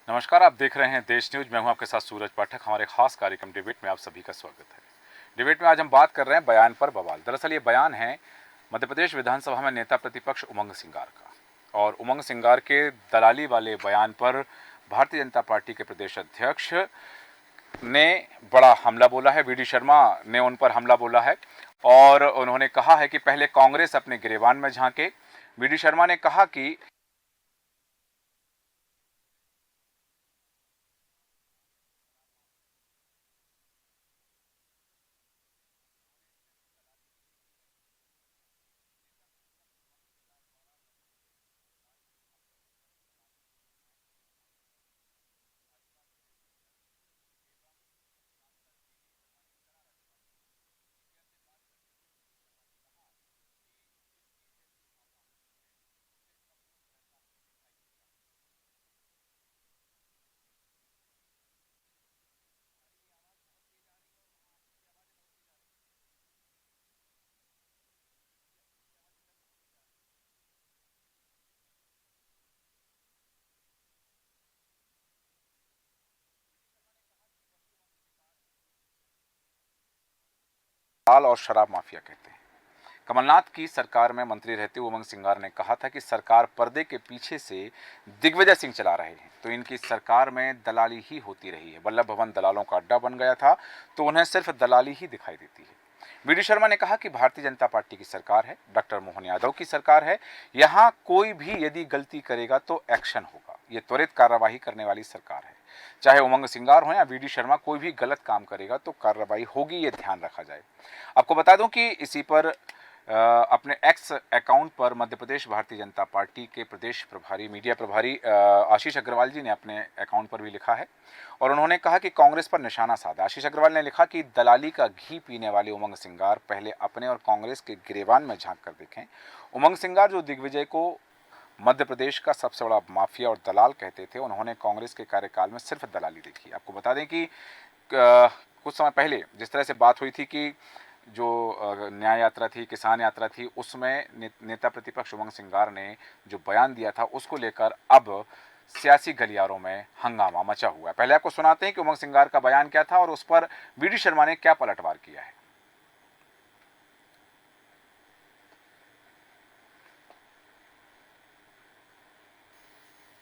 नमस्कार, आप देख रहे हैं देश न्यूज। मैं हूं आपके साथ सूरज पाठक। हमारे खास कार्यक्रम डिबेट में आप सभी का स्वागत है। डिबेट में आज हम बात कर रहे हैं बयान पर बवाल। दरअसल ये बयान है मध्य प्रदेश विधानसभा में नेता प्रतिपक्ष उमंग सिंगार का, और उमंग सिंगार के दलाली वाले बयान पर भारतीय जनता पार्टी के प्रदेश अध्यक्ष ने बड़ा हमला बोला है। वी डी शर्मा ने उन पर हमला बोला है और उन्होंने कहा है कि पहले कांग्रेस अपने गिरेबान में झांके। वी डी शर्मा ने कहा कि दाल और शराब माफिया कहते हैं। कमलनाथ की सरकार में मंत्री रहते हुए उमंग सिंगार ने कहा था कि सरकार पर्दे के पीछे से दिग्विजय सिंह चला रहे हैं, तो इनकी सरकार में दलाली ही होती रही है। वल्लभ भवन दलालों का अड्डा बन गया था, तो उन्हें सिर्फ दलाली ही दिखाई देती है। वी डी शर्मा ने कहा कि भारतीय जनता पार्टी की सरकार है, डॉक्टर मोहन यादव की सरकार है। यहाँ कोई भी यदि गलती करेगा तो एक्शन होगा। ये त्वरित कार्यवाही करने वाली सरकार है। चाहे उमंग सिंगार हो या वी डी शर्मा, कोई भी गलत काम करेगा तो कार्रवाई होगी, ये ध्यान रखा जाए। आपको बता दूं कि इसी पर अपने एक्स अकाउंट पर मध्य प्रदेश भारतीय जनता पार्टी के प्रदेश प्रभारी, मीडिया प्रभारी आशीष अग्रवाल जी ने अपने अकाउंट पर भी लिखा है और उन्होंने कहा कि कांग्रेस पर निशाना साधा। आशीष अग्रवाल ने लिखा कि दलाली का घी पीने वाले उमंग सिंगार पहले अपने और कांग्रेस के गिरेबान में झांक कर देखें। उमंग सिंगार जो दिग्विजय को मध्य प्रदेश का सबसे बड़ा माफिया और दलाल कहते थे, उन्होंने कांग्रेस के कार्यकाल में सिर्फ दलाली देखी। आपको बता दें कि कुछ समय पहले जिस तरह से बात हुई थी कि जो न्याय यात्रा थी, किसान यात्रा थी, उसमें नेता प्रतिपक्ष उमंग सिंगार ने जो बयान दिया था, उसको लेकर अब सियासी गलियारों में हंगामा मचा हुआ है। पहले आपको सुनाते हैं कि उमंग सिंगार का बयान क्या था और उस पर वी डी शर्मा ने क्या पलटवार किया है।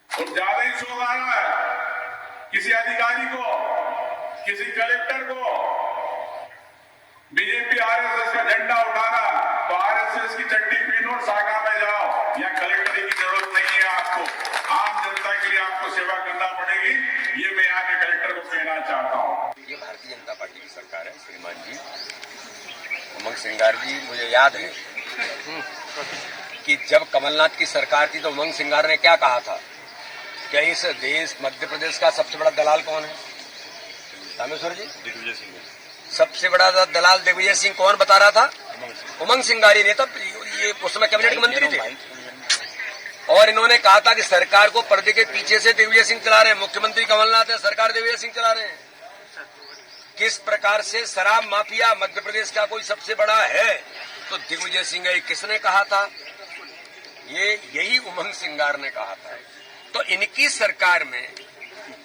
तो ज्यादा ही शोर आ रहा है। किसी अधिकारी को, किसी कलेक्टर को बीजेपी आरएसएस का झंडा उठाना, तो आरएसएस की चट्टी पहनो, शाखा में जाओ। यहाँ कलेक्टर की जरूरत नहीं है आपको। आम जनता के लिए आपको सेवा करना पड़ेगी। ये मैं यहाँ के कलेक्टर को कहना चाहता हूँ। ये भारतीय जनता पार्टी की सरकार है श्रीमान जी। उमंग सिंगार जी, मुझे याद है कि जब कमलनाथ की सरकार थी तो उमंग सिंगार ने क्या कहा था, क्या इस देश मध्य प्रदेश का सबसे बड़ा दलाल कौन है? रामेश्वर जी, दिग्विजय सिंह। सबसे बड़ा दलाल दिग्विजय सिंह कौन बता रहा था? उमंग सिंगारी ने। तब ये उस समय कैबिनेट मंत्री थे और इन्होंने कहा था कि सरकार को पर्दे के पीछे से दिग्विजय सिंह चला रहे हैं। मुख्यमंत्री कमलनाथ है, सरकार दिग्विजय सिंह चला रहे हैं। किस प्रकार से शराब माफिया मध्य प्रदेश का कोई सबसे बड़ा है तो दिग्विजय सिंह है। किसने कहा था? यही उमंग सिंगार ने कहा था। तो इनकी सरकार में,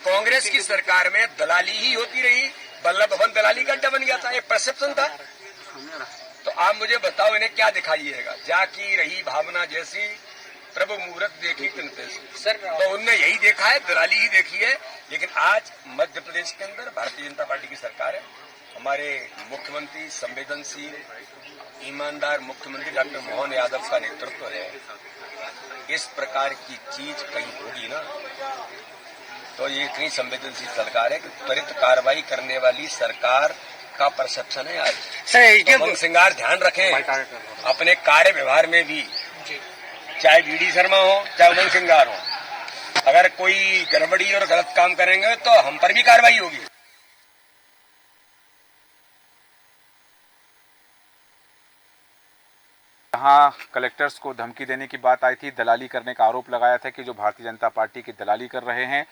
कांग्रेस की सरकार में दलाली ही होती रही। वल्लभ भवन दलाली का अड्डा बन गया था, एक परसेप्शन था। तो आप मुझे बताओ, इन्हें क्या दिखाइएगा? जाकी रही भावना जैसी, प्रभु मुहूर्त देखी तिन तैसी। सर, तो उनने यही देखा है, दलाली ही देखी है। लेकिन आज मध्य प्रदेश के अंदर भारतीय जनता पार्टी की सरकार है। हमारे मुख्यमंत्री संवेदनशील, ईमानदार मुख्यमंत्री डॉक्टर मोहन यादव का नेतृत्व है। इस प्रकार की चीज कहीं होगी ना, तो ये इतनी संवेदनशील सरकार है कि त्वरित कार्रवाई करने वाली सरकार का परसेप्शन है आज। तो उमंग सिंगार ध्यान रखें अपने कार्य व्यवहार में भी, चाहे वी डी शर्मा हो चाहे उमंग सिंगार हो, अगर कोई गड़बड़ी और गलत काम करेंगे तो हम पर भी कार्रवाई होगी। यहाँ कलेक्टर्स को धमकी देने की बात आई थी, दलाली करने का आरोप लगाया था कि जो भारतीय जनता पार्टी की दलाली कर रहे हैं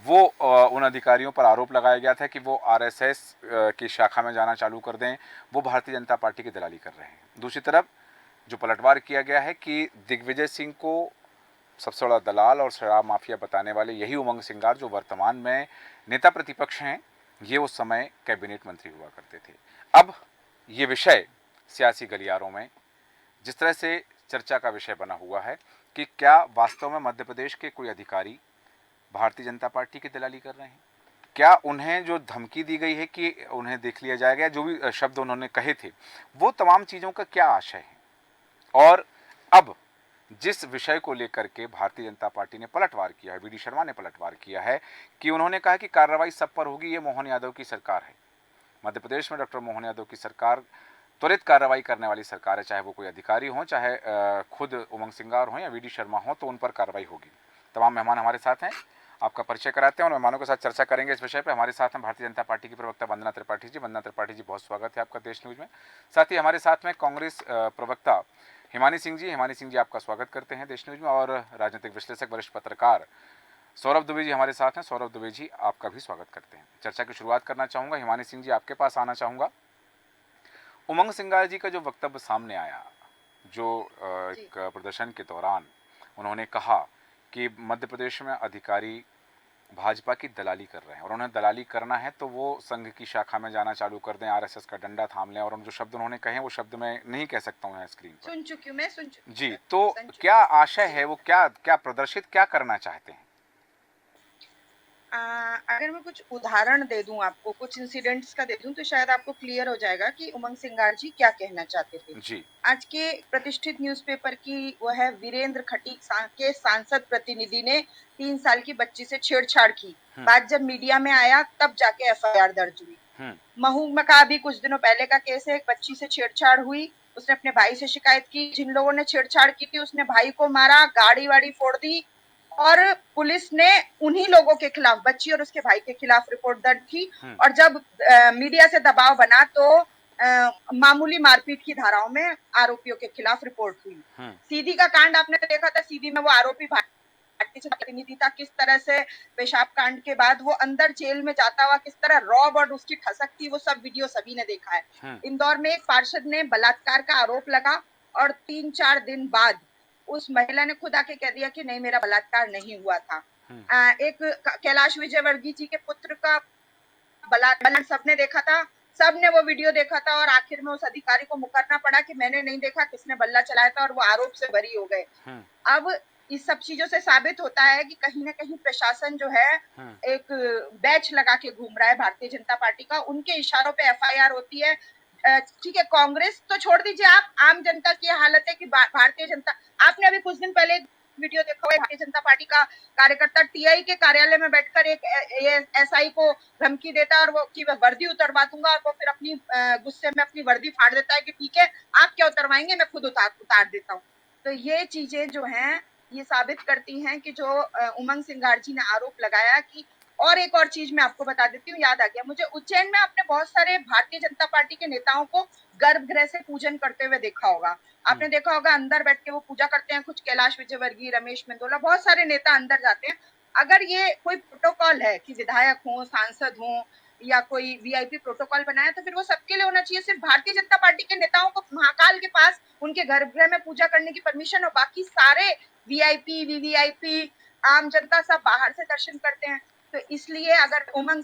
वो उन अधिकारियों पर आरोप लगाया गया था कि वो आरएसएस की शाखा में जाना चालू कर दें, वो भारतीय जनता पार्टी की दलाली कर रहे हैं। दूसरी तरफ जो पलटवार किया गया है कि दिग्विजय सिंह को सबसे बड़ा दलाल और शराब माफिया बताने वाले यही उमंग सिंगार जो वर्तमान में नेता प्रतिपक्ष हैं, ये उस समय कैबिनेट मंत्री हुआ करते थे। अब ये विषय सियासी गलियारों में जिस तरह से चर्चा का विषय बना हुआ है कि क्या वास्तव में मध्य प्रदेश के कोई अधिकारी भारतीय जनता पार्टी की दलाली कर रहे हैं, क्या उन्हें जो धमकी दी गई है कि उन्हें देख लिया जाएगा, जो भी शब्द उन्होंने कहे थे, वो तमाम चीज़ों का क्या आशय है। और अब जिस विषय को लेकर के भारतीय जनता पार्टी ने पलटवार किया है, वी.डी. शर्मा ने पलटवार किया है कि उन्होंने कहा कि कार्रवाई सब पर होगी, ये मोहन यादव की सरकार है। मध्य प्रदेश में डॉक्टर मोहन यादव की सरकार त्वरित कार्रवाई करने वाली सरकार है, चाहे वो कोई अधिकारी हो, चाहे खुद उमंग सिंगार हो या वी.डी. शर्मा हो, तो उन पर कार्रवाई होगी। तमाम मेहमान हमारे साथ हैं, आपका परिचय कराते हैं और मेहमानों के साथ चर्चा करेंगे इस विषय पर। हमारे साथ हैं भारतीय जनता पार्टी की प्रवक्ता वंदना त्रिपाठी जी। वंदना त्रिपाठी जी, बहुत स्वागत है आपका देश न्यूज में। साथ ही हमारे साथ में कांग्रेस प्रवक्ता हिमानी सिंह जी। हिमानी सिंह जी, आपका स्वागत करते हैं देश न्यूज में। और राजनीतिक विश्लेषक वरिष्ठ पत्रकार सौरभ दुबे जी हमारे साथ हैं। सौरभ दुबे जी, आपका भी स्वागत करते हैं। चर्चा की शुरुआत करना चाहूँगा, हिमानी सिंह जी आपके पास आना चाहूँगा। उमंग सिंगार जी का जो वक्तव्य सामने आया, जो एक प्रदर्शन के दौरान उन्होंने कहा कि मध्य प्रदेश में अधिकारी भाजपा की दलाली कर रहे हैं और उन्हें दलाली करना है तो वो संघ की शाखा में जाना चालू कर दें, आरएसएस का डंडा थाम लें। और उन जो शब्द उन्होंने कहे वो शब्द मैं नहीं कह सकता हूँ यहाँ स्क्रीन पर। सुन चुकी हूँ मैं, सुन चुकी जी, तो क्या आशय है, वो क्या प्रदर्शित क्या करना चाहते हैं? अगर मैं कुछ उदाहरण दे दूं आपको, कुछ इंसिडेंट्स का दे दूं, तो शायद आपको क्लियर हो जाएगा कि उमंग सिंगार जी क्या कहना चाहते थे। जी, आज के प्रतिष्ठित न्यूज़पेपर की वो है वीरेंद्र खटीक के सांसद प्रतिनिधि ने 3 साल की बच्ची से छेड़छाड़ की। बात जब मीडिया में आया तब जाके एफआईआर दर्ज हुई। महू में का अभी कुछ दिनों पहले का केस है, एक बच्ची से छेड़छाड़ हुई, उसने अपने भाई से शिकायत की, जिन लोगों ने छेड़छाड़ की थी उसने भाई को मारा, गाड़ी वाड़ी फोड़ दी और पुलिस ने उन्हीं लोगों के खिलाफ, बच्ची और उसके भाई के खिलाफ रिपोर्ट दर्ज की। और जब मीडिया से दबाव बना तो मामूली मारपीट की धाराओं में आरोपियों के खिलाफ रिपोर्ट हुई। सीधी का कांड आपने देखा था, सीधी में वो आरोपी भारतीय जनता प्रतिनिधि था, किस तरह से पेशाब कांड के बाद वो अंदर जेल में जाता हुआ किस तरह रौब और उसकी ठसक थी, वो सब वीडियो सभी ने देखा है। इंदौर में एक पार्षद ने बलात्कार का आरोप लगा और 3-4 दिन बाद उस महिला ने खुद आके कह दिया कि नहीं, मेरा बलात्कार नहीं हुआ था। एक कैलाश विजयवर्गीय जी के पुत्र का बलात्कार सबने देखा था, सबने वो वीडियो देखा था और आखिर में उस अधिकारी को मुकरना पड़ा कि मैंने नहीं देखा, किसने बल्ला चलाया था, और वो आरोप से बरी हो गए। अब इस सब चीजों से साबित होता है कि कहीं ना कहीं प्रशासन जो है एक बैच लगा के घूम रहा है भारतीय जनता पार्टी का। उनके इशारों पे एफआईआर होती है। ठीक है, कांग्रेस तो छोड़ दीजिए, आप आम जनता की हालत है कि भारतीय जनता, आपने अभी कुछ दिन पहले वीडियो देखा हुआ, भारतीय जनता पार्टी का कार्यकर्ता टीआई के कार्यालय में बैठकर एक एसआई को धमकी देता है और वो कि वर्दी उतरवा दूंगा, और वो फिर अपनी गुस्से में अपनी वर्दी फाड़ देता है कि ठीक है, आप क्या उतरवाएंगे, मैं खुद उतार देता हूँ। तो ये चीजें जो हैं ये साबित करती हैं कि जो उमंग सिंगार जी ने आरोप लगाया कि, और एक और चीज मैं आपको बता देती हूँ, याद आ गया मुझे, उज्जैन में आपने बहुत सारे भारतीय जनता पार्टी के नेताओं को गर्भगृह से पूजन करते हुए देखा होगा। आपने देखा होगा अंदर बैठ के वो पूजा करते हैं, कुछ कैलाश विजयवर्गीय, रमेश मेंदोला, बहुत सारे नेता अंदर जाते हैं। अगर ये कोई प्रोटोकॉल है कि विधायक हो, सांसद हो या कोई वीआईपी प्रोटोकॉल बनाया, तो फिर वो सबके लिए होना चाहिए। सिर्फ भारतीय जनता पार्टी के नेताओं को महाकाल के पास उनके गर्भगृह में पूजा करने की परमिशन, और बाकी सारे वीआईपी, वीवीआईपी, आम जनता सब बाहर से दर्शन करते हैं। तो इसलिए अगर उमंग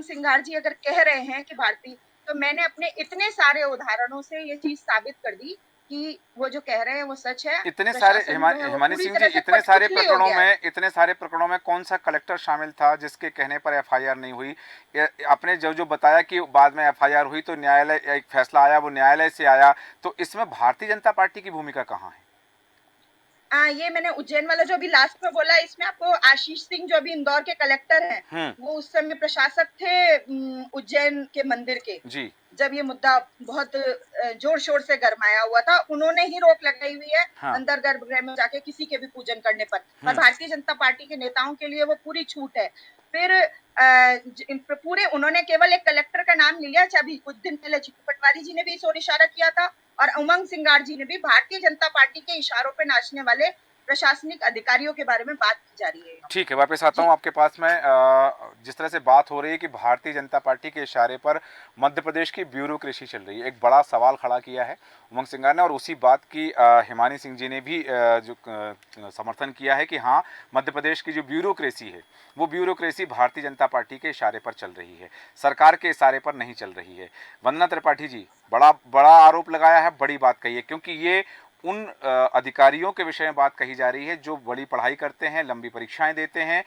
सिंगार जी अगर कह रहे हैं कि भारतीय, तो मैंने अपने इतने सारे उदाहरणों से ये चीज साबित कर दी कि वो जो कह रहे हैं वो सच है। इतने सारे हिमानी सिंह जी, इतने सारे प्रकरणों में कौन सा कलेक्टर शामिल था जिसके कहने पर एफआईआर नहीं हुई? आपने जो बताया कि बाद में एफआईआर हुई तो न्यायालय एक फैसला आया, वो न्यायालय से आया, तो इसमें भारतीय जनता पार्टी की भूमिका कहाँ है? ये मैंने उज्जैन वाला जो अभी लास्ट में बोला, इसमें आपको आशीष सिंह जो अभी इंदौर के कलेक्टर हैं, वो उस समय प्रशासक थे उज्जैन के मंदिर के जी। जब ये मुद्दा बहुत जोर शोर से गरमाया हुआ था, उन्होंने ही रोक लगाई हुई है अंदर गर्भगृह में जाके किसी के भी पूजन करने पर भारतीय जनता पार्टी के नेताओं के लिए वो पूरी छूट है। फिर पूरे उन्होंने केवल एक कलेक्टर का नाम लिया, अभी कुछ दिन पहले चिक्कू पटवारी जी ने भी इस ओर इशारा किया था और उमंग सिंगार जी ने भी भारतीय जनता पार्टी के इशारों पे नाचने वाले प्रशासनिक अधिकारियों के बारे में बात की जा रही है। ठीक है, वापस आता हूँ आपके पास में। जिस तरह से बात हो रही है कि भारतीय जनता पार्टी के इशारे पर मध्य प्रदेश की ब्यूरोक्रेसी चल रही है, एक बड़ा सवाल खड़ा किया है उमंग सिंगार ने, और उसी बात की हिमानी सिंह जी ने भी समर्थन किया है कि हाँ, मध्य प्रदेश की जो ब्यूरोक्रेसी है वो ब्यूरोक्रेसी भारतीय जनता पार्टी के इशारे पर चल रही है, सरकार के इशारे पर नहीं चल रही है। वंदना त्रिपाठी जी, बड़ा बड़ा आरोप लगाया है, बड़ी बात कही है, क्योंकि ये उन अधिकारियों के विषय में बात कही जा रही है जो बड़ी पढ़ाई करते हैं, लंबी परीक्षाएं देते हैं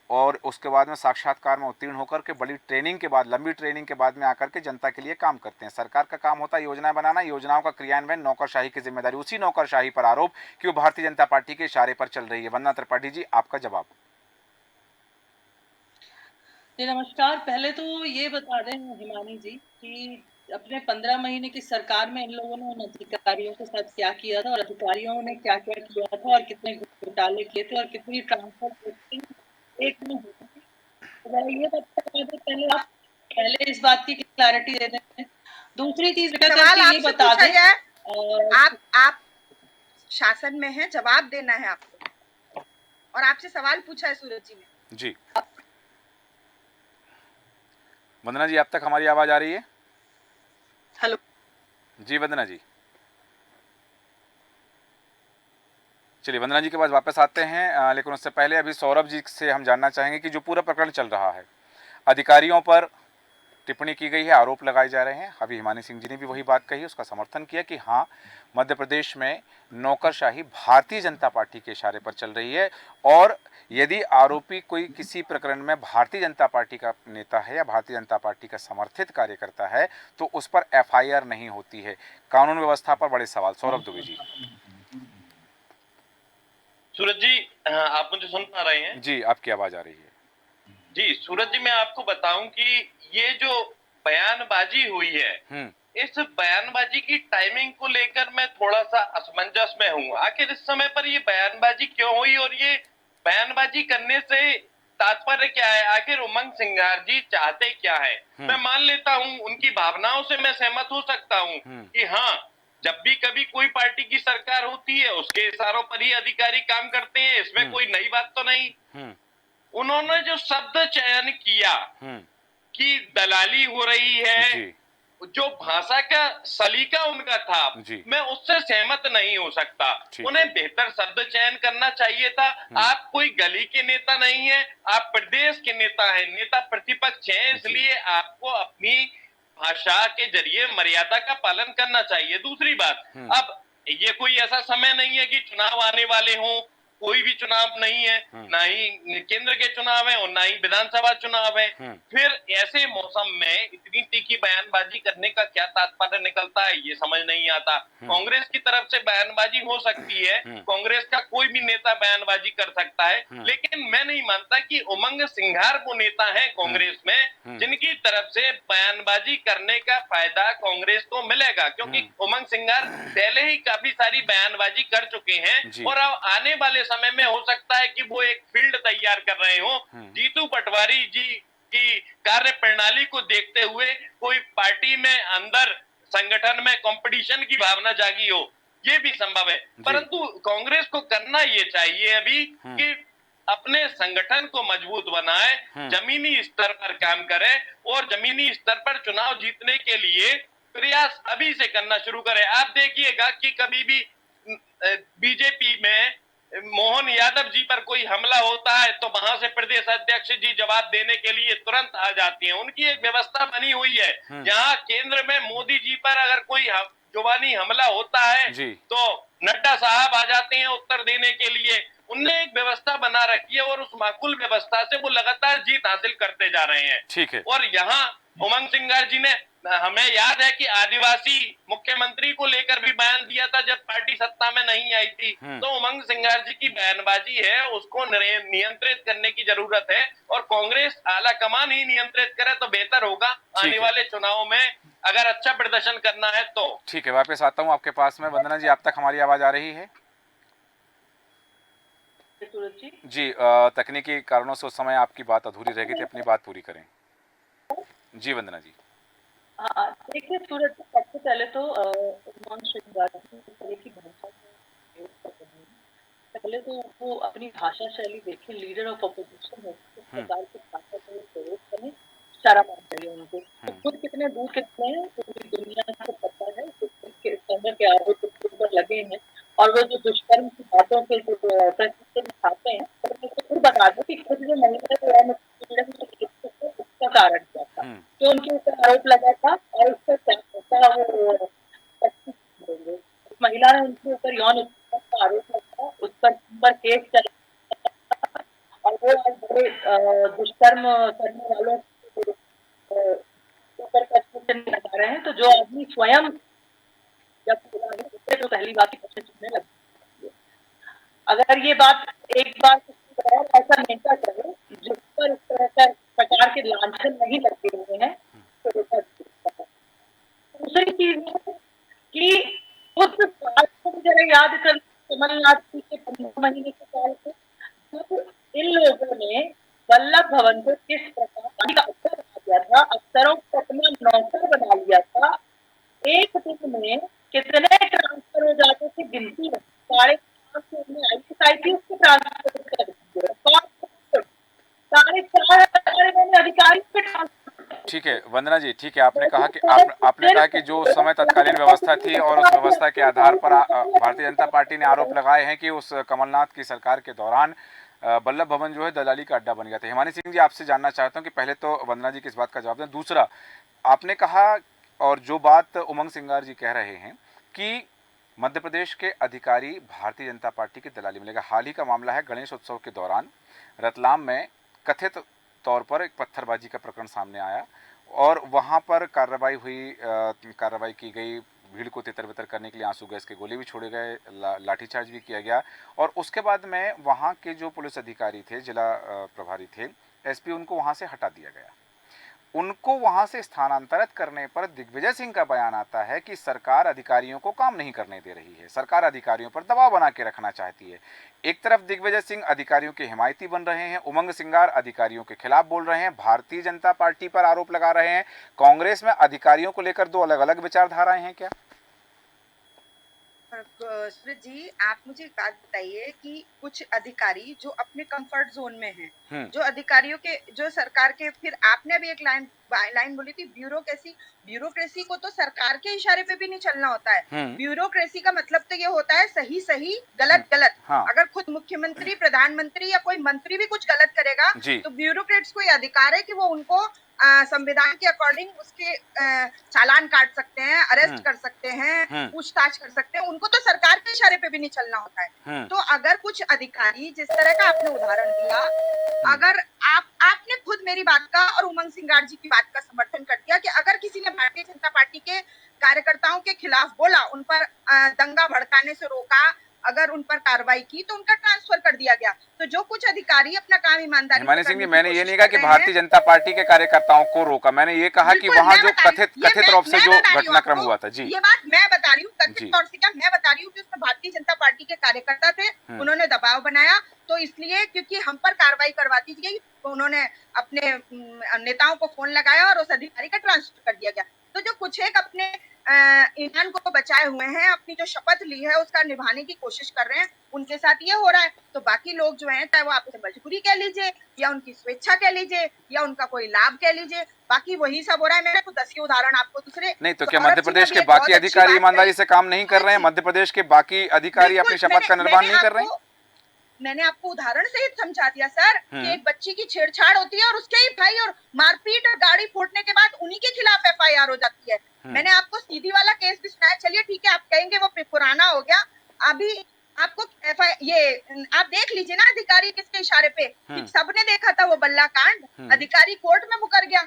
और उसके बाद में साक्षात्कार में उत्तीर्ण होकर के बड़ी ट्रेनिंग के बाद, लंबी ट्रेनिंग के बाद में आकर के जनता के लिए काम करते हैं। सरकार का काम होता है योजनाएं बनाना, योजनाओं का क्रियान्वयन नौकरशाही की जिम्मेदारी। उसी नौकरशाही पर आरोप कि वो भारतीय जनता पार्टी के इशारे पर चल रही है। वंदना त्रिपाठी जी, आपका जवाब। जी नमस्कार। पहले तो ये बता दें हिमानी जी कि अपने 15 महीने की सरकार में इन लोगों ने उन अधिकारियों के साथ क्या किया था और अधिकारियों ने क्या क्या किया था और कितने घोटाले किए थे और कितनी ट्रांसफर पोस्टिंग एक में हुई थी। तो ये बता दें, पहले इस बात की क्लैरिटी दे दें। दूसरी चीज सवाल ये आपसे बता पूछा दें, गया, आप शासन में हैं, जवाब देना है आपको, और आपसे सवाल पूछा है सूरज जी ने। जी वंदना जी, अब तक हमारी आवाज आ रही है? हेलो जी वंदना जी, चलिए वंदना जी के पास वापस आते हैं, लेकिन उससे पहले अभी सौरभ जी से हम जानना चाहेंगे कि जो पूरा प्रकरण चल रहा है, अधिकारियों पर टिप्पणी की गई है, आरोप लगाए जा रहे हैं। अभी हिमानी सिंह जी ने भी वही बात कही, उसका समर्थन किया कि हाँ, मध्य प्रदेश में नौकरशाही भारतीय जनता पार्टी के इशारे पर चल रही है, और यदि आरोपी कोई किसी प्रकरण में भारतीय जनता पार्टी का नेता है या भारतीय जनता पार्टी का समर्थित कार्यकर्ता है तो उस पर एफआईआर नहीं होती है। कानून व्यवस्था पर बड़े सवाल। सौरभ दुबे जी। सूरज जी, आप मुझे सुन पा रहे हैं? जी, आपकी आवाज आ रही है। जी सूरज जी, मैं आपको बताऊं कि ये जो बयानबाजी हुई है, इस बयानबाजी की टाइमिंग को लेकर मैं थोड़ा सा असमंजस में हूं। आखिर इस समय पर ये बयानबाजी क्यों हुई और ये बयानबाजी करने से तात्पर्य क्या है? आखिर उमंग सिंगार जी चाहते क्या है? मैं मान लेता हूं, उनकी भावनाओं से मैं सहमत हो सकता हूं कि हाँ, जब भी कभी कोई पार्टी की सरकार होती है उसके इशारों पर ही अधिकारी काम करते हैं, इसमें कोई नई बात तो नहीं। उन्होंने जो शब्द चयन किया कि दलाली हो रही है, जो भाषा का सलीका उनका था, मैं उससे सहमत नहीं हो सकता। उन्हें बेहतर शब्द चयन करना चाहिए था। आप कोई गली के नेता नहीं है, आप प्रदेश के नेता हैं, नेता प्रतिपक्ष हैं, इसलिए आपको अपनी भाषा के जरिए मर्यादा का पालन करना चाहिए। दूसरी बात, अब ये कोई ऐसा समय नहीं है कि चुनाव आने वाले हों, कोई भी चुनाव नहीं है, ना ही केंद्र के चुनाव है और ना ही विधानसभा चुनाव है। फिर ऐसे मौसम में इतनी तीखी बयानबाजी करने का क्या तात्पर्य निकलता है, ये समझ नहीं आता। कांग्रेस की तरफ से बयानबाजी हो सकती है, कांग्रेस का कोई भी नेता बयानबाजी कर सकता है, लेकिन मैं नहीं मानता कि उमंग सिंघार वो नेता है कांग्रेस में जिनकी तरफ से बयानबाजी करने का फायदा कांग्रेस को मिलेगा, क्योंकि उमंग सिंघार पहले ही काफी सारी बयानबाजी कर चुके हैं और अब आने वाले समय में हो सकता है कि वो एक फील्ड तैयार कर रहे हो। जीतू पटवारी जी की कार्य प्रणाली को देखते हुए कोई पार्टी में अंदर संगठन में कंपटीशन की भावना जागी हो, ये भी संभव है। परंतु कांग्रेस को करना ये चाहिए अभी कि अपने संगठन को मजबूत बनाए, जमीनी स्तर पर काम करे और जमीनी स्तर पर चुनाव जीतने के लिए प्रयास अभी से करना शुरू करे। आप देखिएगा कि कभी भी बीजेपी में मोहन यादव जी पर कोई हमला होता है तो वहां से प्रदेश अध्यक्ष जी जवाब देने के लिए तुरंत आ जाती हैं। उनकी एक व्यवस्था बनी हुई है। यहाँ केंद्र में मोदी जी पर अगर कोई जुबानी हमला होता है तो नड्डा साहब आ जाते हैं उत्तर देने के लिए। उनने एक व्यवस्था बना रखी है और उस माकूल व्यवस्था से वो लगातार जीत हासिल करते जा रहे हैं। ठीक है। और यहाँ उमंग सिंगार जी ने, हमें याद है कि आदिवासी मुख्यमंत्री को लेकर भी बयान दिया था जब पार्टी सत्ता में नहीं आई थी। तो उमंग सिंगार जी की बयानबाजी है, उसको नियंत्रित करने की जरूरत है और कांग्रेस आला कमान ही नियंत्रित करे तो बेहतर होगा आने वाले चुनाव में अगर अच्छा प्रदर्शन करना है तो। ठीक है, वापस आता हूँ आपके पास में। वंदना जी, आप तक हमारी आवाज आ रही है? जी, तकनीकी कारणों से उस समय आपकी बात अधूरी रह गई थी, अपनी बात पूरी करें। जी वंदना जी। हाँ, देखिए सूरज, सबसे पहले तो उमंग सिंगार की भाषा पहले तो वो अपनी भाषा शैली देखें, लीडर ऑफ अपोजिशन है, इस प्रकार की भाषा का वो प्रयोग करें, शर्म आनी चाहिए उनको। तो खुद कितने दूर कितने हैं पूरी दुनिया को पता है कि इस तरह के आरोप उसके ऊपर लगे हैं, और वो जो दुष्कर्म की बातों के जो प्रश्न दिखाते हैं, तो मुझे खुद बता दो कि खुद जो महिला को यौन उत्पीड़न के केस थे, उसका कारण क्या था, जो उनके ऊपर आरोप लगा था और उसका क्या होता वो पच्चीस देंगे। उस महिला ने उनके ऊपर यौन उत्पीड़न का आरोप लगाया, उस पर केस चला, और वो आज बड़े दुष्कर्म करने वालों के ऊपर प्रश्न चिन्ह लगा रहे हैं। तो जो आदमी स्वयं जब बोला है, उससे तो पहली बात ही प्रश्न चिन्ह लगती है। अगर ये बात एक बार किसी और ऐसा नेता करे जिस पर इस तरह का प्रकार के लांछन नहीं लगे हुए हैं, तो देखा जा सकता है। दूसरी चीज है कि उस साल को जरा याद कर, कमलनाथ जी के 15 महीने के साल को, जब इन लोगों ने वल्लभ भवन को किस प्रकार पानी का अफसर बना दिया था, अफसरों को अपना नौकर बना लिया था। एक दिन में कितने ट्रांसफर हो जाते थे गिनती में, 4.5 में IPS के ट्रांसफर कर दिए, 4.5 मैंने अधिकारी पे ट्रांसफर। ठीक है वंदना जी, ठीक है, आपने कहा कि आपने कहा कि जो उस समय तत्कालीन व्यवस्था थी और उस व्यवस्था के आधार पर भारतीय जनता पार्टी ने आरोप लगाए हैं कि उस कमलनाथ की सरकार के दौरान वल्लभ भवन जो है दलाली का अड्डा बन गया था। हिमानी सिंह जी, आपसे जानना चाहता हूं कि पहले तो वंदना जी की इस बात का जवाब दें, दूसरा आपने कहा और जो बात उमंग सिंगार जी कह रहे हैं कि मध्य प्रदेश के अधिकारी भारतीय जनता पार्टी की दलाली में लगे। हाल ही का मामला है, गणेश उत्सव के दौरान रतलाम में कथित तौर पर एक पत्थरबाजी का प्रकरण सामने आया और वहां पर कार्रवाई की गई, भीड़ को तितर बितर करने के लिए आंसू गैस के गोले भी छोड़े गए, लाठीचार्ज भी किया गया और उसके बाद में वहां के जो पुलिस अधिकारी थे, जिला प्रभारी थे, SP, उनको वहां से हटा दिया गया। उनको वहां से स्थानांतरित करने पर दिग्विजय सिंह का बयान आता है कि सरकार अधिकारियों को काम नहीं करने दे रही है, सरकार अधिकारियों पर दबाव बना के रखना चाहती है। एक तरफ दिग्विजय सिंह अधिकारियों के हिमायती बन रहे हैं, उमंग सिंगार अधिकारियों के खिलाफ बोल रहे हैं, भारतीय जनता पार्टी पर आरोप लगा रहे हैं। कांग्रेस में अधिकारियों को लेकर दो अलग अलग विचारधाराएं हैं क्या? सूरज जी, आप मुझे एक बात बताइए कि कुछ अधिकारी जो अपने कंफर्ट जोन में हैं, जो अधिकारियों के, जो सरकार के, फिर आपने भी एक लाइन बोली थी ब्यूरोक्रेसी। ब्यूरोक्रेसी को तो सरकार के इशारे पे भी नहीं चलना होता है। ब्यूरोक्रेसी का मतलब तो ये होता है सही सही, गलत गलत। हाँ। अगर खुद मुख्यमंत्री, प्रधानमंत्री या कोई मंत्री भी कुछ गलत करेगा तो ब्यूरोक्रेट्स को ये अधिकार है कि वो उनको संविधान के अकॉर्डिंग उसके चालान काट सकते हैं, अरेस्ट कर सकते हैं, पूछताछ कर सकते हैं। उनको तो सरकार के इशारे पे भी नहीं चलना होता है। तो अगर कुछ अधिकारी, जिस तरह का आपने उदाहरण दिया, अगर आपने खुद मेरी बात का और उमंग सिंगार जी की बात का समर्थन कर दिया कि अगर किसी ने भारतीय जनता पार्टी के कार्यकर्ताओं के खिलाफ बोला, उन पर दंगा भड़काने से रोका, अगर उन पर कार्रवाई की तो उनका ट्रांसफर कर दिया गया। तो जो कुछ अधिकारी अपना काम ईमानदारी से सिंह जी, मैंने ये नहीं कहा कि भारतीय जनता पार्टी के कार्यकर्ताओं को रोका, मैंने ये कहा कि वहां जो कथित रूप से जो घटनाक्रम हुआ था। जी, ये बात मैं बता रही हूँ, कथित तौर से क्या, मैं बता रही हूँ कि उसमें भारतीय जनता पार्टी के कार्यकर्ता थे, उन्होंने दबाव बनाया, तो इसलिए क्योंकि हम पर कार्रवाई करवाती गई तो उन्होंने अपने नेताओं को फोन लगाया और उस अधिकारी का ट्रांसफर कर दिया गया। तो जो कुछ एक अपने ईमान को बचाए हुए हैं, अपनी जो शपथ ली है उसका निभाने की कोशिश कर रहे हैं, उनके साथ ये हो रहा है। तो बाकी लोग जो हैं, चाहे वो आप उसे मजबूरी कह लीजिए या उनकी स्वेच्छा कह लीजिए या उनका कोई लाभ कह लीजिए, बाकी वही सब हो रहा है। मैंने कुछ 10 उदाहरण आपको दूसरे नहीं तो क्या मध्य प्रदेश के बाकी अधिकारी ईमानदारी से काम नहीं कर रहे हैं? मध्य प्रदेश के बाकी अधिकारी अपनी शपथ का निर्वहन नहीं कर रहे हैं? मैंने आपको उदाहरण से ही समझा दिया सर कि एक बच्ची की छेड़छाड़ होती है और उसके ही भाई और मारपीट और गाड़ी फोड़ने के बाद उन्हीं के खिलाफ FIR हो जाती है। मैंने आपको सीधी वाला केस भी सुनाया। चलिए ठीक है, आप कहेंगे वो पुराना हो गया, अभी आपको आप देख लीजिए ना अधिकारी किसके इशारे पे, सबने देखा था वो बल्ला कांड, अधिकारी कोर्ट में मुकर गया।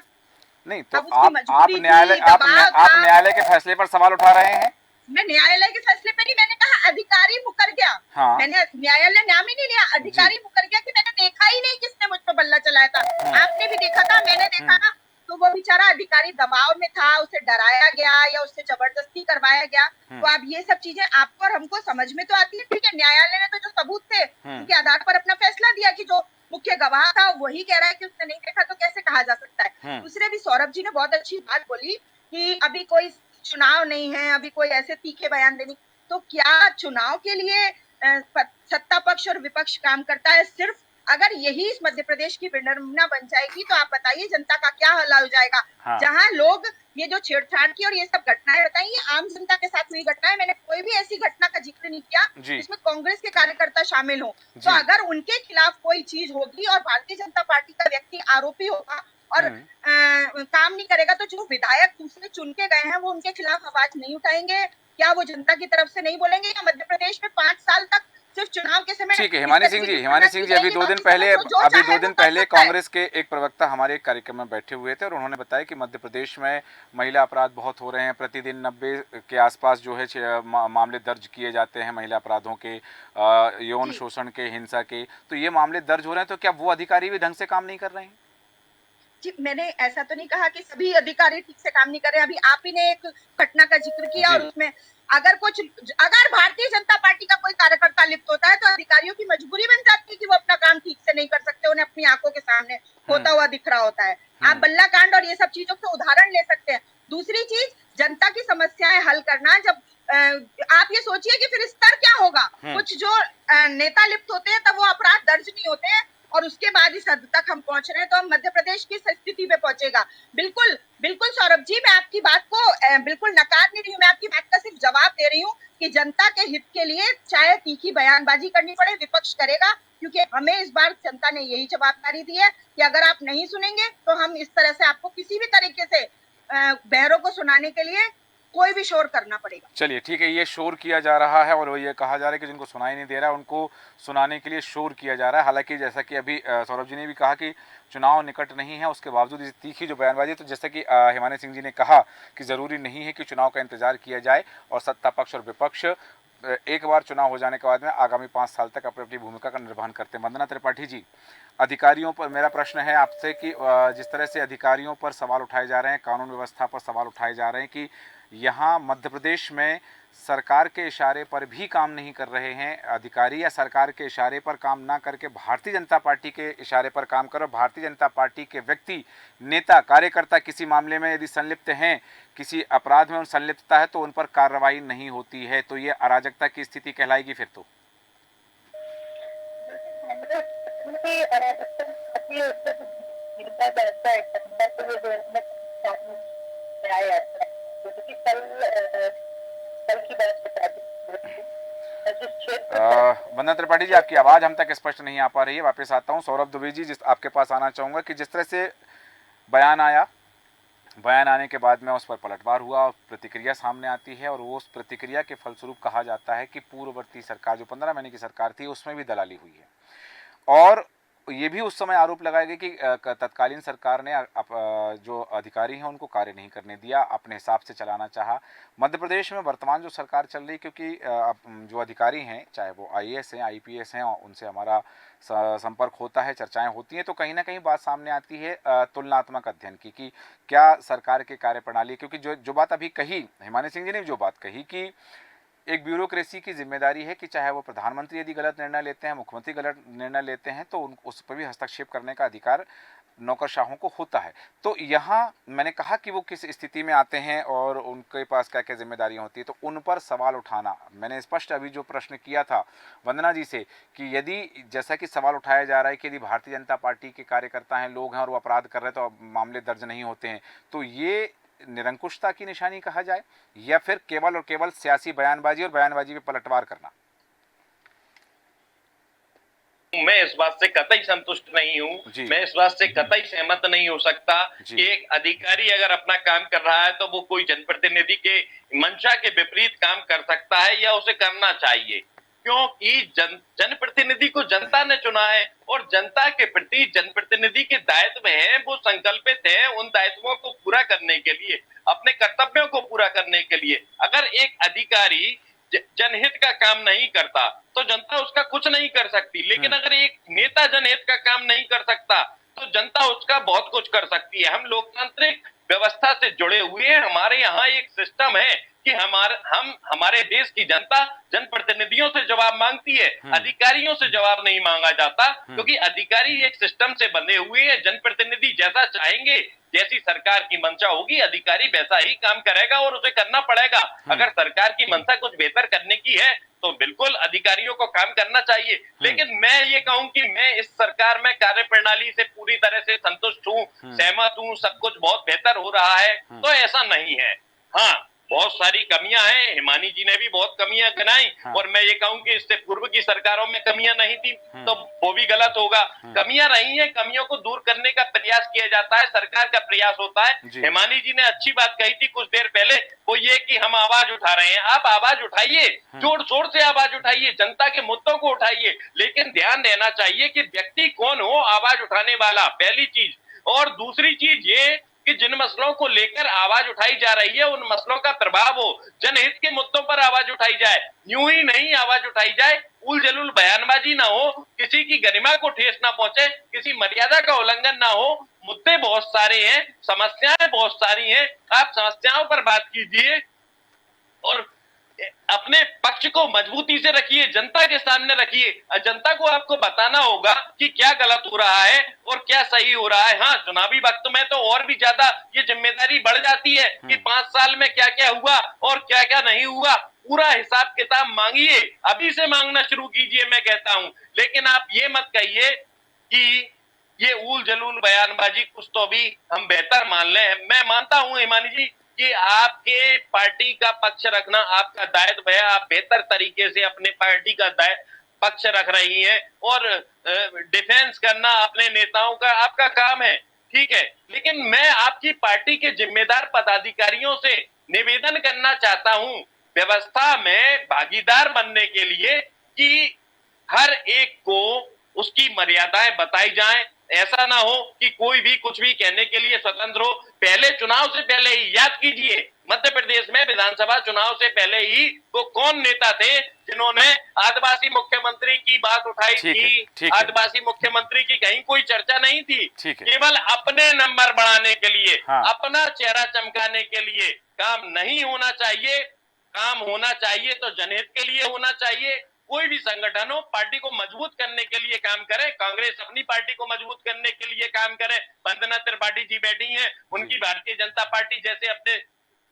नहीं तो आप न्यायालय के फैसले पर सवाल उठा रहे हैं? मैं न्यायालय के फैसले पे नहीं, मैंने कहा अधिकारी मुकर गया। हाँ। मैंने न्यायालय नाम ही नहीं लिया, अधिकारी मुकर गया कि मैंने देखा ही नहीं किसने मुझ पर बल्ला चलाया था। आपने भी देखा था, मैंने देखा ना। तो वो बेचारा अधिकारी दबाव में था, उसे डराया गया या उससे जबरदस्ती करवाया गया। तो अब ये सब चीजें आपको और हमको समझ में तो आती है, ठीक है। न्यायालय ने तो जो सबूत थे उनके आधार पर अपना फैसला दिया कि जो मुख्य गवाह था वही कह रहा है कि उसने नहीं देखा, तो कैसे कहा जा सकता है। दूसरे भी सौरभ जी ने बहुत अच्छी बात बोली कि अभी कोई चुनाव नहीं है, अभी कोई ऐसे तीखे बयान देने, तो क्या चुनाव के लिए सत्ता पक्ष और विपक्ष काम करता है। सिर्फ अगर यही इस मध्य प्रदेश की विडंबना बन जाएगी तो आप बताइए जनता का क्या हाल हो जाएगा। हाँ। जहां लोग ये जो छेड़छाड़ की और ये सब घटनाएं बताई, ये आम जनता के साथ हुई घटनाएं। मैंने कोई भी ऐसी घटना का जिक्र नहीं किया जिसमें कांग्रेस के कार्यकर्ता शामिल हो। तो अगर उनके खिलाफ कोई चीज होगी और भारतीय जनता पार्टी का व्यक्ति आरोपी होगा और काम नहीं करेगा, तो जो विधायक दूसरे चुन के गए हैं वो उनके खिलाफ आवाज नहीं उठाएंगे? क्या वो जनता की तरफ से नहीं बोलेंगे? या मध्य प्रदेश में 5 साल तक सिर्फ चुनाव के समय? ठीक है हिमानी सिंह जी, अभी दो दिन पहले कांग्रेस के एक प्रवक्ता हमारे एक कार्यक्रम में बैठे हुए थे और उन्होंने बताया कि मध्य प्रदेश में महिला अपराध बहुत हो रहे हैं। प्रतिदिन 90 के आसपास जो है मामले दर्ज किए जाते हैं महिला अपराधों के, यौन शोषण के, हिंसा के। तो ये मामले दर्ज हो रहे हैं, तो क्या वो अधिकारी भी ढंग से काम नहीं कर रहे हैं? जी, मैंने ऐसा तो नहीं कहा कि सभी अधिकारी ठीक से काम नहीं कर रहे हैं। अभी आप ही ने एक घटना का जिक्र किया और उसमें अगर भारतीय जनता पार्टी का कोई कार्यकर्ता लिप्त होता है तो अधिकारियों की मजबूरी बन जाती है कि वो अपना काम ठीक से नहीं कर सकते, उन्हें अपनी आंखों के सामने होता हुआ दिख रहा होता है। आप बल्ला कांड और ये सब चीजों के उदाहरण ले सकते हैं। दूसरी चीज, जनता की समस्याएं हल करना। जब आप ये सोचिए कि फिर स्तर क्या होगा। कुछ जो नेता लिप्त होते हैं तब वो अपराध दर्ज नहीं होते हैं और उसके बाद इस हद तक हम पहुंच रहे हैं, तो हम मध्य प्रदेश की स्थिति पे पहुंचेगा। बिल्कुल बिल्कुल सौरभ जी, मैं आपकी बात को बिल्कुल नकार नहीं रही हूँ। मैं आपकी बात का सिर्फ जवाब दे रही हूँ कि जनता के हित के लिए चाहे तीखी बयानबाजी करनी पड़े, विपक्ष करेगा, क्योंकि हमें इस बार जनता ने यही जवाबदारी दी है कि अगर आप नहीं सुनेंगे तो हम इस तरह से आपको किसी भी तरीके से बहरों को सुनाने के लिए कोई भी शोर करना पड़ेगा। चलिए ठीक है, ये शोर किया जा रहा है और वो ये कहा जा रहा है कि जिनको सुनाई नहीं दे रहा है उनको सुनाने के लिए शोर किया जा रहा है। हालांकि जैसा कि अभी सौरभ जी ने भी कहा कि चुनाव निकट नहीं है, उसके बावजूद इस तीखी जो बयानबाजी, तो जैसा कि हिमानी सिंह जी ने कहा कि ज़रूरी नहीं है कि चुनाव का इंतजार किया जाए और सत्ता पक्ष और विपक्ष एक बार चुनाव हो जाने के बाद में आगामी 5 साल तक अपनी अपनी भूमिका का निर्वहन करते हैं। वंदना त्रिपाठी जी, अधिकारियों पर मेरा प्रश्न है आपसे कि जिस तरह से अधिकारियों पर सवाल उठाए जा रहे हैं, कानून व्यवस्था पर सवाल उठाए जा रहे हैं कि यहाँ मध्य प्रदेश में सरकार के इशारे पर भी काम नहीं कर रहे हैं अधिकारी, या सरकार के इशारे पर काम ना करके भारतीय जनता पार्टी के इशारे पर काम करो, भारतीय जनता पार्टी के व्यक्ति, नेता, कार्यकर्ता किसी मामले में यदि संलिप्त हैं, किसी अपराध में उन संलिप्तता है तो उन पर कार्रवाई नहीं होती है, तो ये अराजकता की स्थिति कहलाएगी फिर तो? वंदना त्रिपाठी जी, आपकी आवाज़ हम तक स्पष्ट नहीं आ पा रही है, वापस आता हूँ। सौरभ दुबे जी, जिस आपके पास आना चाहूँगा कि जिस तरह से बयान आया, बयान आने के बाद में उस पर पलटवार हुआ और प्रतिक्रिया सामने आती है और वो उस प्रतिक्रिया के फलस्वरूप कहा जाता है कि पूर्ववर्ती सरकार जो 15 महीने की सरकार थी उसमें भी दलाली हुई है। और ये भी उस समय आरोप लगाया गया कि तत्कालीन सरकार ने जो अधिकारी हैं उनको कार्य नहीं करने दिया, अपने हिसाब से चलाना चाहा। मध्य प्रदेश में वर्तमान जो सरकार चल रही, क्योंकि जो अधिकारी हैं, चाहे वो IAS हैं, IPS हैं, उनसे हमारा संपर्क होता है, चर्चाएं होती हैं, तो कहीं ना कहीं बात सामने आती है तुलनात्मक अध्ययन की कि क्या सरकार की कार्यप्रणाली, क्योंकि जो बात अभी कही हिमानी सिंह जी ने जो बात कही कि एक ब्यूरोक्रेसी की जिम्मेदारी है कि चाहे वो प्रधानमंत्री यदि गलत निर्णय लेते हैं, मुख्यमंत्री गलत निर्णय लेते हैं, तो उस पर भी हस्तक्षेप करने का अधिकार नौकरशाहों को होता है। तो यहाँ मैंने कहा कि वो किस स्थिति में आते हैं और उनके पास क्या क्या जिम्मेदारियां होती है, तो उन पर सवाल उठाना, मैंने स्पष्ट अभी जो प्रश्न किया था वंदना जी से कि यदि जैसा कि सवाल उठाया जा रहा है कि यदि भारतीय जनता पार्टी के कार्यकर्ता हैं, लोग हैं और वो अपराध कर रहे हैं तो मामले दर्ज नहीं होते हैं, तो ये निरंकुशता की निशानी कहा जाए या फिर केवल और केवल सियासी बयानबाजी और बयानबाजी पे पलटवार करना? मैं इस बात से कतई संतुष्ट नहीं हूं, मैं इस बात से कतई सहमत नहीं हो सकता कि एक अधिकारी अगर अपना काम कर रहा है तो वो कोई जनप्रतिनिधि के मंशा के विपरीत काम कर सकता है या उसे करना चाहिए, क्योंकि जनप्रतिनिधि को जनता ने चुना है और जनता के प्रति जनप्रतिनिधि के दायित्व हैं, वो संकल्पित हैं उन दायित्वों को पूरा करने के लिए, अपने कर्तव्यों को पूरा करने के लिए। अगर एक अधिकारी जनहित का काम नहीं करता तो जनता उसका कुछ नहीं कर सकती, लेकिन अगर एक नेता जनहित का काम नहीं कर सकता तो जनता उसका बहुत कुछ कर सकती है। हम लोकतांत्रिक व्यवस्था से जुड़े हुए हैं, हमारे यहाँ एक सिस्टम है कि हमारे देश की जनता जनप्रतिनिधियों से जवाब मांगती है, अधिकारियों से जवाब नहीं मांगा जाता, क्योंकि अधिकारी एक सिस्टम से बंधे हुए हैं। जनप्रतिनिधि जैसा चाहेंगे जैसी सरकार की मंशा होगी अधिकारी वैसा ही काम करेगा और उसे करना पड़ेगा। अगर सरकार की मंशा कुछ बेहतर करने की है तो बिल्कुल अधिकारियों को काम करना चाहिए। लेकिन मैं ये कहूं कि मैं इस सरकार में कार्य प्रणाली से पूरी तरह से संतुष्ट हूं, सहमत हूं, सब कुछ बहुत बेहतर हो रहा है, तो ऐसा नहीं है। हाँ, बहुत सारी कमियां हैं, हिमानी जी ने भी बहुत कमियां गिनाई। और मैं ये कहूं कि इससे पूर्व की सरकारों में कमियां नहीं थी तो वो भी गलत होगा। कमियां रही हैं, कमियों को दूर करने का प्रयास किया जाता है, सरकार का प्रयास होता है। हिमानी जी ने अच्छी बात कही थी कुछ देर पहले, वो ये कि हम आवाज उठा रहे हैं। आप आवाज उठाइए, जोर शोर से आवाज उठाइए, जनता के मुद्दों को उठाइए, लेकिन ध्यान देना चाहिए कि व्यक्ति कौन हो आवाज उठाने वाला, पहली चीज। और दूसरी चीज ये कि जिन मसलों को लेकर आवाज उठाई जा रही है उन मसलों का प्रभाव हो, जनहित के मुद्दों पर आवाज उठाई जाए, यूं ही नहीं आवाज उठाई जाए, उल जलूल बयानबाजी ना हो, किसी की गरिमा को ठेस ना पहुंचे, किसी मर्यादा का उल्लंघन ना हो। मुद्दे बहुत सारे हैं, समस्याएं बहुत सारी हैं, आप समस्याओं पर बात कीजिए और अपने पक्ष को मजबूती से रखिए, जनता के सामने रखिए। जनता को आपको बताना होगा कि क्या गलत हो रहा है और क्या सही हो रहा है। हाँ, चुनावी वक्त में तो और भी ज्यादा ये जिम्मेदारी बढ़ जाती है कि 5 साल में क्या क्या हुआ और क्या क्या नहीं हुआ, पूरा हिसाब किताब मांगिए, अभी से मांगना शुरू कीजिए मैं कहता हूं। लेकिन आप ये मत कहिए कि ये उल जलूल बयानबाजी कुछ तो भी हम बेहतर मान लें। मैं मानता हूं हिमानी जी कि आपके पार्टी का पक्ष रखना आपका दायित्व है, आप बेहतर तरीके से अपने पार्टी का पक्ष रख रही हैं और डिफेंस करना अपने नेताओं का आपका काम है, ठीक है। लेकिन मैं आपकी पार्टी के जिम्मेदार पदाधिकारियों से निवेदन करना चाहता हूं व्यवस्था में भागीदार बनने के लिए कि हर एक को उसकी मर्यादाएं बताई जाएं। ऐसा ना हो कि कोई भी कुछ भी कहने के लिए स्वतंत्र हो। पहले चुनाव से पहले ही याद कीजिए, मध्य प्रदेश में विधानसभा चुनाव से पहले ही वो कौन नेता थे जिन्होंने आदिवासी मुख्यमंत्री की बात उठाई थी। आदिवासी मुख्यमंत्री की कहीं कोई चर्चा नहीं थी, केवल अपने नंबर बढ़ाने के लिए, अपना चेहरा चमकाने के लिए। काम नहीं होना चाहिए, काम होना चाहिए तो जनहित के लिए होना चाहिए। कोई भी संगठन हो पार्टी को मजबूत करने के लिए काम करे, कांग्रेस अपनी पार्टी को मजबूत करने के लिए काम करे, वंदना त्रिपाठी जी बैठी हैं, उनकी भारतीय जनता पार्टी जैसे अपने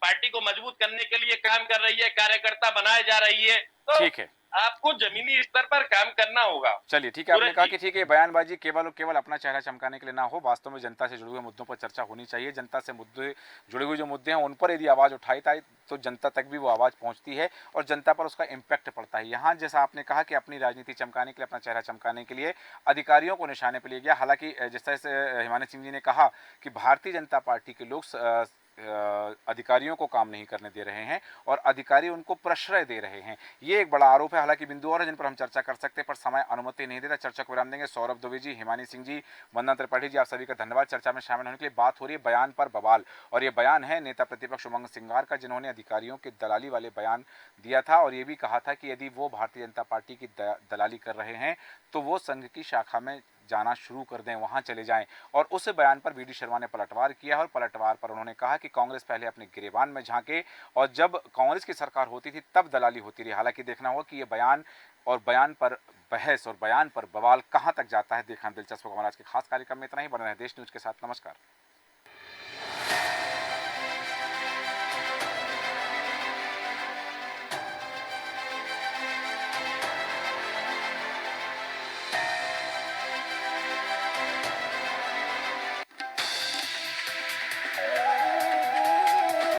पार्टी को मजबूत करने के लिए काम कर रही है, कार्यकर्ता बनाए जा रही है। तो ठीक है, आपको जमीनी स्तर पर काम करना होगा। चलिए ठीक है, आपने कहा कि ठीक है बयानबाजी केवल और केवल अपना चेहरा चमकाने के लिए ना हो, वास्तव में जनता से जुड़े हुए मुद्दों पर चर्चा होनी चाहिए। जनता से मुद्दे जुड़े हुए जो मुद्दे हैं उन पर यदि आवाज़ उठाई जाए तो जनता तक भी वो आवाज़ पहुंचती है और जनता पर उसका इम्पैक्ट पड़ता है। यहाँ जैसा आपने कहा कि अपनी राजनीति चमकाने के लिए, अपना चेहरा चमकाने के लिए अधिकारियों को निशाने पर लिया गया। हालांकि जिस तरह से हिमानी सिंह जी ने कहा कि भारतीय जनता पार्टी के लोग अधिकारियों को काम नहीं करने दे रहे हैं और अधिकारी उनको प्रश्रय दे रहे हैं, ये एक बड़ा आरोप है। हालांकि बिंदु और है जिन पर हम चर्चा कर सकते हैं, पर समय अनुमति नहीं देता। चर्चा को विराम देंगे। सौरभ दुबे जी, हिमानी सिंह जी, वंदना त्रिपाठी जी, आप सभी का धन्यवाद चर्चा में शामिल होने के लिए। बात हो रही है बयान पर बवाल, और ये बयान है नेता प्रतिपक्ष उमंग सिंगार का, जिन्होंने अधिकारियों के दलाली वाले बयान दिया था और ये भी कहा था कि यदि वो भारतीय जनता पार्टी की दलाली कर रहे हैं तो वो संघ की शाखा में जाना शुरू कर दें, वहां चले जाएं। और उस बयान पर वीडी शर्मा ने पलटवार किया और पलटवार पर उन्होंने कहा कि कांग्रेस पहले अपने गिरेबान में झांके और जब कांग्रेस की सरकार होती थी तब दलाली होती रही। हालांकि देखना होगा कि ये बयान और बयान पर बहस और बयान पर बवाल कहां तक जाता है, देखना दिलचस्प होगा। हमारे आज के खास कार्यक्रम में इतना ही। बने रहे देश न्यूज के साथ। नमस्कार।